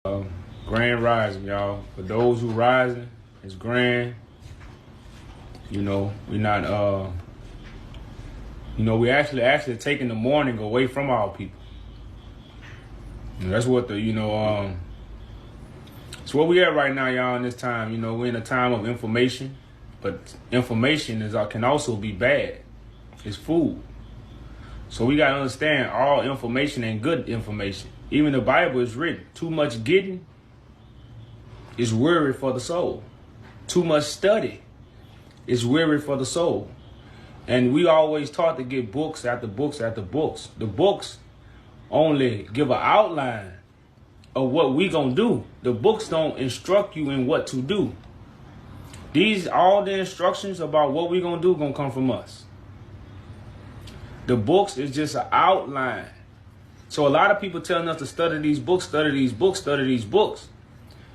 Grand rising, y'all. For those who rising, it's grand. You know, we're not we actually taking the morning away from our people. And that's what it's where we at right now, y'all, in this time. You know, we're in a time of information, but information can also be bad. It's food. So we gotta understand all information ain't good information. Even the Bible is written, too much getting is weary for the soul. Too much study is weary for the soul. And we always taught to get books after books after books. The books only give an outline of what we gonna do. The books don't instruct you in what to do. All the instructions about what we gonna do gonna come from us. The books is just an outline. So a lot of people telling us to study these books, study these books, study these books.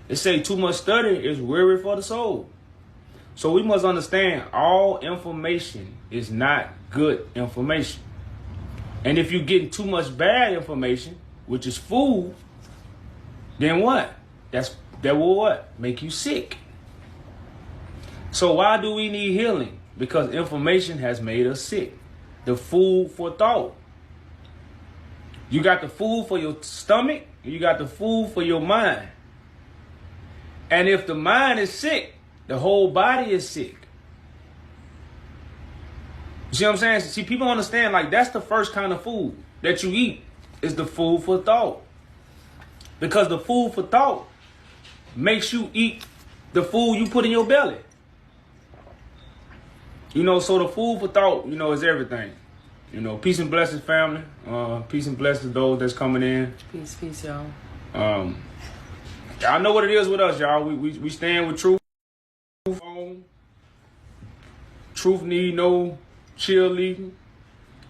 They say too much study is weary for the soul. So we must understand all information is not good information. And if you're getting too much bad information, which is food, then what? That will what? Make you sick. So why do we need healing? Because information has made us sick. The food for thought. You got the food for your stomach, you got the food for your mind. And if the mind is sick, the whole body is sick. You see what I'm saying? See, people understand, like, that's the first kind of food that you eat is the food for thought. Because the food for thought makes you eat the food you put in your belly. You know, so the food for thought, is everything. You know, peace and blessings, family. Peace and blessings, those that's coming in. Peace, y'all. Y'all know what it is with us, y'all. We stand with truth. Truth need no cheerleading.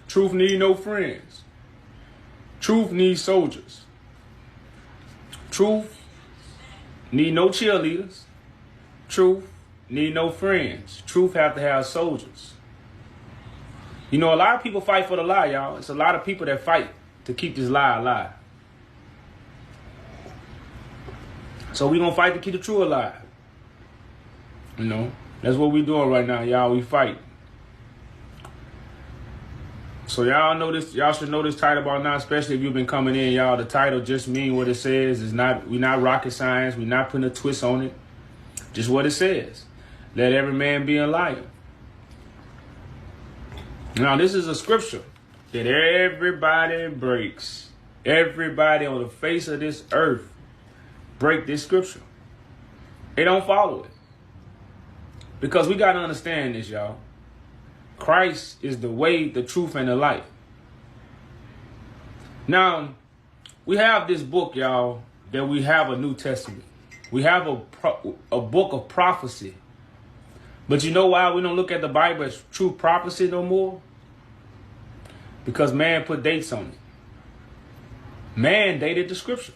Truth need no friends. Truth needs soldiers. Truth need no cheerleaders. Truth need no friends. Truth have to have soldiers. You know, a lot of people fight for the lie, y'all. It's a lot of people that fight to keep this lie alive. So we gonna fight to keep the truth alive. You know, that's what we doing right now, y'all. We fight. So y'all know this. Y'all should know this title by now, especially if you've been coming in, y'all. The title just mean what it says. We're not rocket science. We're not putting a twist on it. Just what it says. Let every man be a liar. Now, this is a scripture that everybody breaks. Everybody on the face of this earth break this scripture. They don't follow it. Because we got to understand this, y'all. Christ is the way, the truth, and the life. Now, we have this book, y'all, that we have a New Testament. We have a book of prophecy. But you know why we don't look at the Bible as true prophecy no more? Because man put dates on it. Man dated the scripture.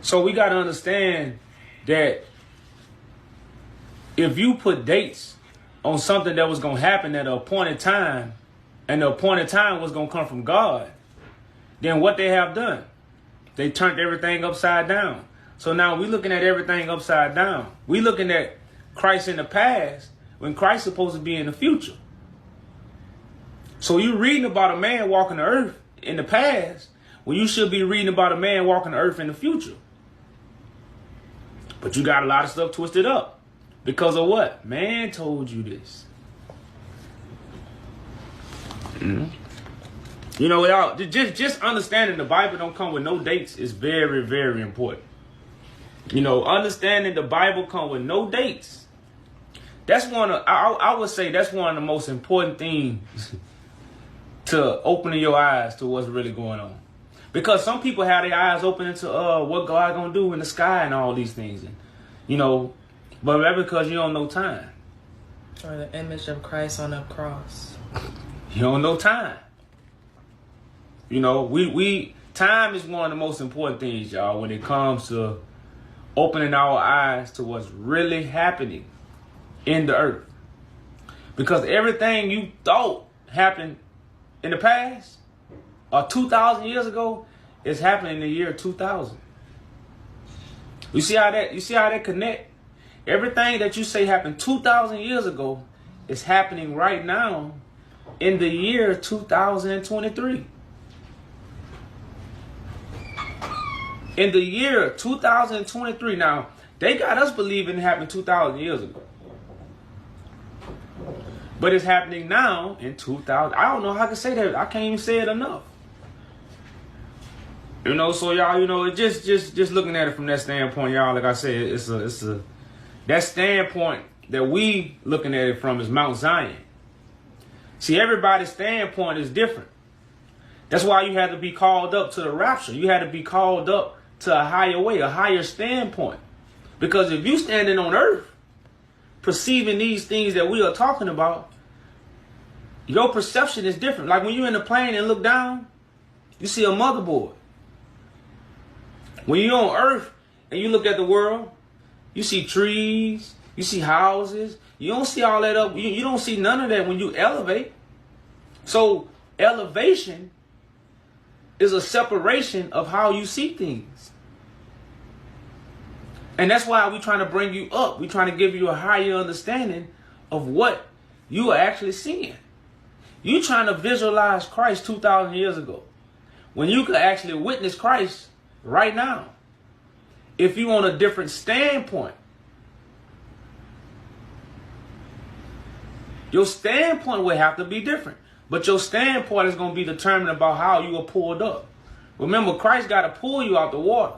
So we got to understand that if you put dates on something that was going to happen at an appointed time, and the appointed time was going to come from God, then what they have done? They turned everything upside down. So now we're looking at everything upside down. We're looking at Christ in the past when Christ is supposed to be in the future. So you're reading about a man walking the earth in the past when you should be reading about a man walking the earth in the future. But you got a lot of stuff twisted up. Because of what? Man told you this. Mm-hmm. You know, y'all, just understanding the Bible don't come with no dates is very, very important. You know, understanding the Bible come with no dates. That's I would say that's one of the most important things to opening your eyes to what's really going on. Because some people have their eyes open into what God gonna do in the sky and all these things. And, but that's because you don't know time. Or the image of Christ on a cross. You don't know time. You know, time is one of the most important things, y'all, when it comes to opening our eyes to what's really happening in the earth. Because everything you thought happened in the past or 2,000 years ago is happening in the year 2000. You see how that connect? Everything that you say happened 2,000 years ago is happening right now in the year 2023. In the year 2023. Now, they got us believing it happened 2,000 years ago. But it's happening now in 2000. I don't know how I can say that. I can't even say it enough. You know, so y'all, you know, just looking at it from that standpoint, y'all, like I said, it's a that standpoint that we looking at it from is Mount Zion. See, everybody's standpoint is different. That's why you had to be called up to the rapture. You had to be called up to a higher way, a higher standpoint. Because if you standing on earth, perceiving these things that we are talking about, your perception is different. Like when you're in a plane and look down, you see a motherboard. When you're on earth and you look at the world, you see trees, you see houses. You don't see all that up. You don't see none of that when you elevate. So elevation is a separation of how you see things. And that's why we're trying to bring you up. We're trying to give you a higher understanding of what you are actually seeing. You're trying to visualize Christ 2,000 years ago, when you could actually witness Christ right now, if you're on a different standpoint. Your standpoint will have to be different. But your standpoint is going to be determined about how you are pulled up. Remember, Christ got to pull you out the water.